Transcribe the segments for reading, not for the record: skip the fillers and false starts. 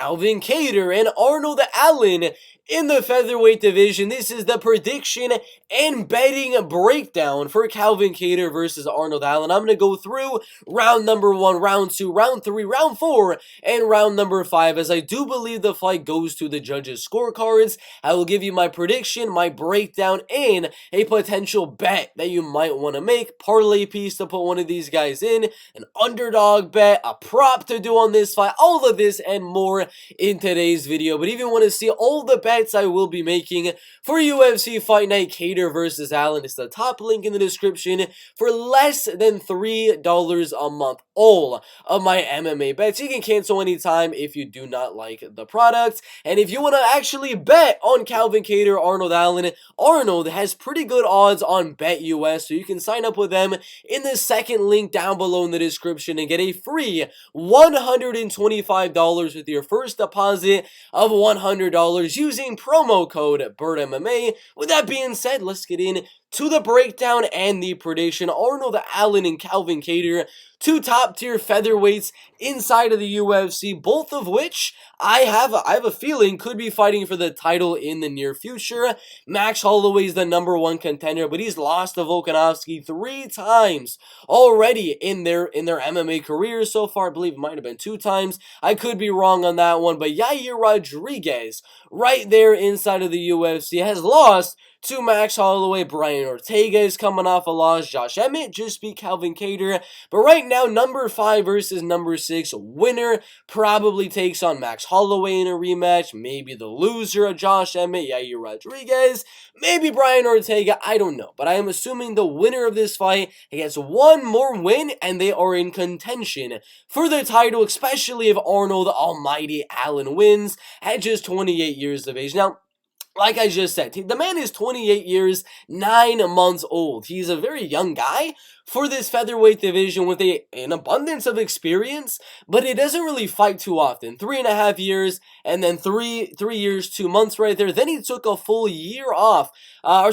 Calvin Kattar and Arnold Allen in the featherweight division. This is the prediction and betting breakdown for Calvin Kattar versus Arnold Allen. I'm going to go through round number 1, round 2, round 3, round 4, and round number 5, as I do believe the fight goes to the judges' scorecards. I will give you my prediction, my breakdown, and a potential bet that you might want to make. Parlay piece to put one of these guys in, an underdog bet, a prop to do on this fight, all of this and more in today's video. But if you want to see all the bets I will be making for UFC Fight Night Kattar versus Allen, it's the top link in the description for less than $3 a month. All of my MMA bets. You can cancel anytime if you do not like the product. And if you want to actually bet on Calvin Kattar, Arnold Allen, Arnold has pretty good odds on BetUS, so you can sign up with them in the second link down below in the description and get a free $125 with your first deposit of $100 using promo code BertMMA. With that being said, let's get in to the breakdown and the prediction. Arnold Allen and Calvin Kattar, two top-tier featherweights inside of the UFC, both of which I have a feeling could be fighting for the title in the near future. Max Holloway is the #1 contender, but he's lost to Volkanovski 3 times already in their MMA careers so far. I believe it might have been 2 times. I could be wrong on that one, but Yair Rodriguez, right there inside of the UFC, has lost to Max Holloway. Brian Ortega is coming off a loss. Josh Emmett just beat Calvin Kattar. But right now, number 5 versus number 6. Winner probably takes on Max Holloway in a rematch. Maybe the loser of Josh Emmett, Yair Rodriguez. Maybe Brian Ortega. I don't know. But I am assuming the winner of this fight gets one more win, and they are in contention for the title, especially if Arnold Almighty Allen wins at just 28 years of age. Now, like I just said, the man is 28 years, 9 months old. He's a very young guy for this featherweight division with an abundance of experience, but he doesn't really fight too often. 3.5 years, and then 3 years, 2 months right there. Then he took a full year off, a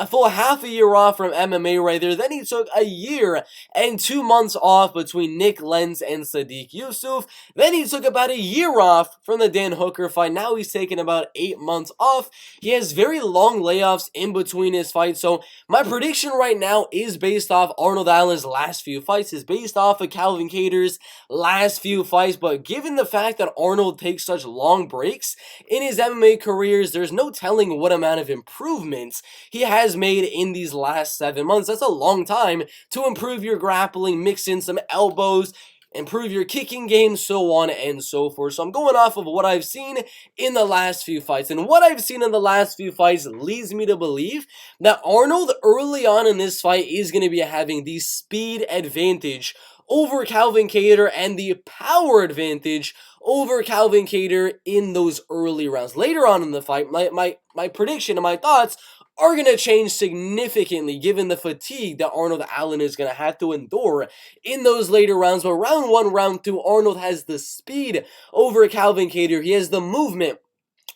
full half a year off from MMA right there. Then he took a year and 2 months off between Nick Lenz and Sadiq Yusuf. Then he took about a year off from the Dan Hooker fight. Now he's taken about 8 months off. He has very long layoffs in between his fights. So my prediction right now is based off Arnold Allen's last few fights, is based off of Calvin Kattar's last few fights. But given the fact that Arnold takes such long breaks in his MMA careers, there's no telling what amount of improvements he has made in these last 7 months. That's a long time to improve your grappling, mix in some elbows, improve your kicking game, so on and so forth. So I'm going off of what I've seen in the last few fights. And what I've seen in the last few fights leads me to believe that Arnold early on in this fight is going to be having the speed advantage over Calvin Kattar and the power advantage over Calvin Kattar in those early rounds. Later on in the fight, my prediction and my thoughts are going to change significantly given the fatigue that Arnold Allen is going to have to endure in those later rounds. But round 1, round 2, Arnold has the speed over Calvin Kattar. He has the movement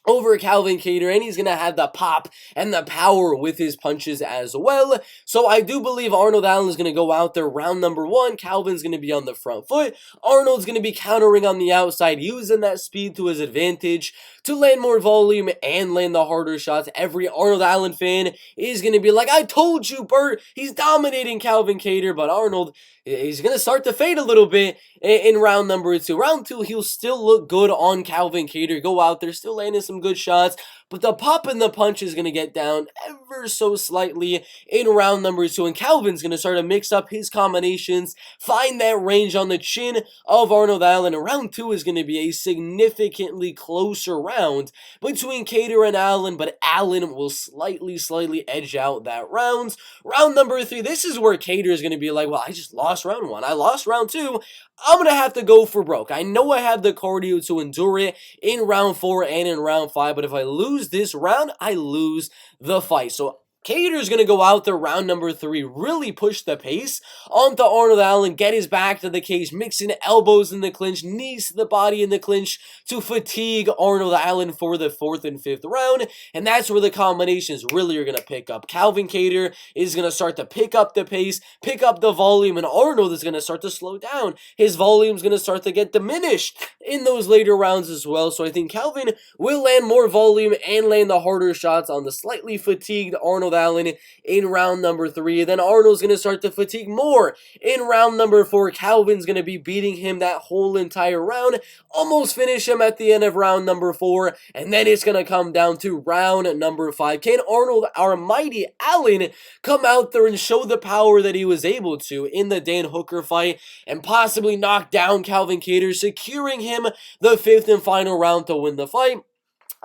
over Calvin Kattar, and he's going to have the pop and the power with his punches as well. So I do believe Arnold Allen is going to go out there round number 1. Calvin's going to be on the front foot. Arnold's going to be countering on the outside, using that speed to his advantage to land more volume and land the harder shots. Every Arnold Allen fan is going to be like, I told you, Bert, he's dominating Calvin Kattar. But Arnold, he's going to start to fade a little bit in round number 2. Round 2, he'll still look good on Calvin Kattar. Go out there, still landing some good shots, but the pop and the punch is going to get down ever so slightly in round number 2, and Calvin's going to start to mix up his combinations, find that range on the chin of Arnold Allen, and round 2 is going to be a significantly closer round between Kattar and Allen, but Allen will slightly edge out that round. Round number 3, this is where Kattar is going to be like, well, I just lost round 1, I lost round 2, I'm going to have to go for broke. I know I have the cardio to endure it in round 4 and in round 5, but if I lose this round, I lose the fight. So Kattar's going to go out there round number 3, really push the pace onto Arnold Allen, get his back to the cage, mixing elbows in the clinch, knees to the body in the clinch to fatigue Arnold Allen for the 4th and 5th round, and that's where the combinations really are going to pick up. Calvin Kattar is going to start to pick up the pace, pick up the volume, and Arnold is going to start to slow down. His volume is going to start to get diminished in those later rounds as well, so I think Calvin will land more volume and land the harder shots on the slightly fatigued Arnold Allen in round number 3. Then Arnold's going to start to fatigue more in round number 4. Calvin's going to be beating him that whole entire round, almost finish him at the end of round number 4, and then it's going to come down to round number 5. Can Arnold, our mighty Allen, come out there and show the power that he was able to in the Dan Hooker fight and possibly knock down Calvin Kattar, securing him the 5th and final round to win the fight?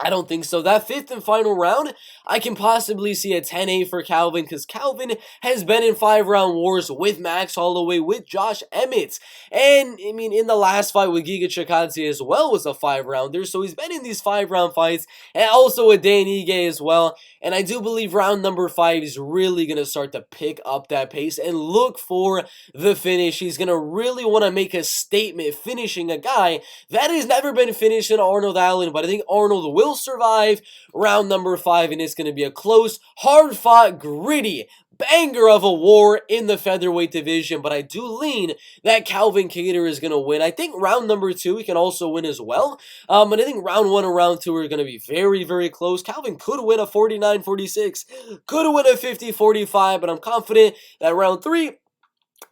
I don't think so. That 5th and final round, I can possibly see a 10-8 for Calvin, because Calvin has been in 5-round wars with Max Holloway, with Josh Emmett, and I mean, in the last fight with Giga Chikadze as well was a 5-rounder, so he's been in these 5-round fights, and also with Dan Ige as well, and I do believe round number 5 is really going to start to pick up that pace and look for the finish. He's going to really want to make a statement, finishing a guy that has never been finished in Arnold Allen, but I think Arnold will survive round number 5, and it's going to be a close, hard-fought, gritty banger of a war in the featherweight division, but I do lean that Calvin Kattar is going to win. I think round number 2 he can also win as well, but I think round 1 and round 2 are going to be very, very close. Calvin could win a 49-46, could win a 50-45, but I'm confident that round 3,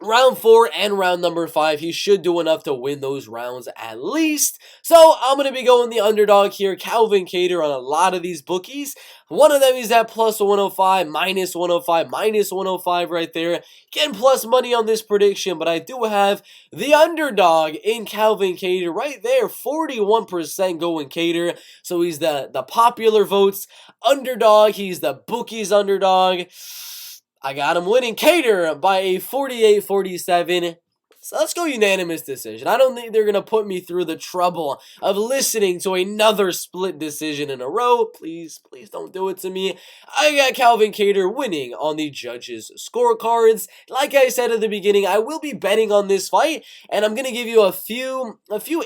round 4, and round number 5, he should do enough to win those rounds at least. So I'm going to be going the underdog here, Calvin Kattar, on a lot of these bookies. One of them is at plus 105, minus 105, minus 105 right there. Getting plus money on this prediction, but I do have the underdog in Calvin Kattar right there, 41% going Kattar. So he's the popular votes underdog. He's the bookies underdog. I got him winning Kattar by a 48-47. So let's go unanimous decision. I don't think they're going to put me through the trouble of listening to another split decision in a row. Please, please don't do it to me. I got Calvin Kattar winning on the judges' scorecards. Like I said at the beginning, I will be betting on this fight, and I'm going to give you a few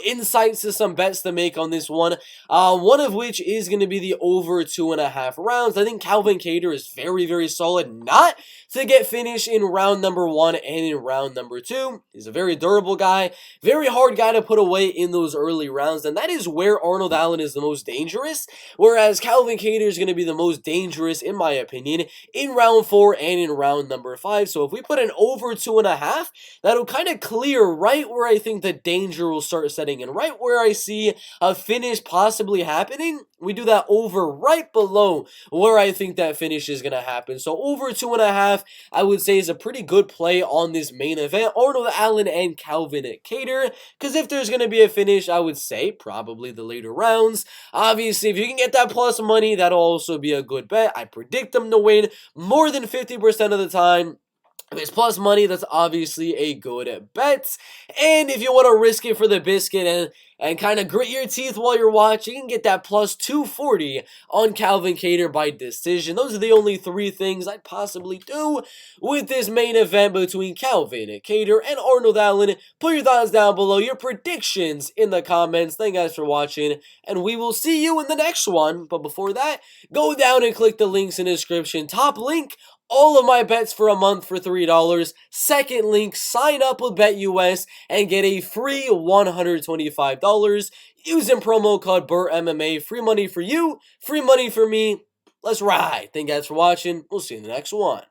insights to some bets to make on this one. One of which is going to be the over 2.5 rounds. I think Calvin Kattar is very, very solid not to get finished in round number 1 and in round number 2. He's a very durable guy, very hard guy to put away in those early rounds, and that is where Arnold Allen is the most dangerous, whereas Calvin Kattar is going to be the most dangerous, in my opinion, in round 4 and in round number 5. So if we put an over 2.5, that'll kind of clear right where I think the danger will start setting in, right where I see a finish possibly happening. We do that over right below where I think that finish is going to happen. So over 2.5, I would say, is a pretty good play on this main event, Arnold Allen and Calvin Kattar, because if there's going to be a finish, I would say probably the later rounds. Obviously, if you can get that plus money, that'll also be a good bet. I predict them to win more than 50% of the time. If it's plus money, that's obviously a good bet. And if you want to risk it for the biscuit and kind of grit your teeth while you're watching, you can get that plus 240 on Calvin Kattar by decision. Those are the only 3 things I'd possibly do with this main event between Calvin Kattar and Arnold Allen. Put your thoughts down below, your predictions in the comments. Thank you guys for watching, and we will see you in the next one. But before that, go down and click the links in the description. Top link, all of my bets for a month for $3. Second link, sign up with BetUS and get a free $125 using promo code BertMMA. Free money for you, free money for me. Let's ride. Thank you guys for watching. We'll see you in the next one.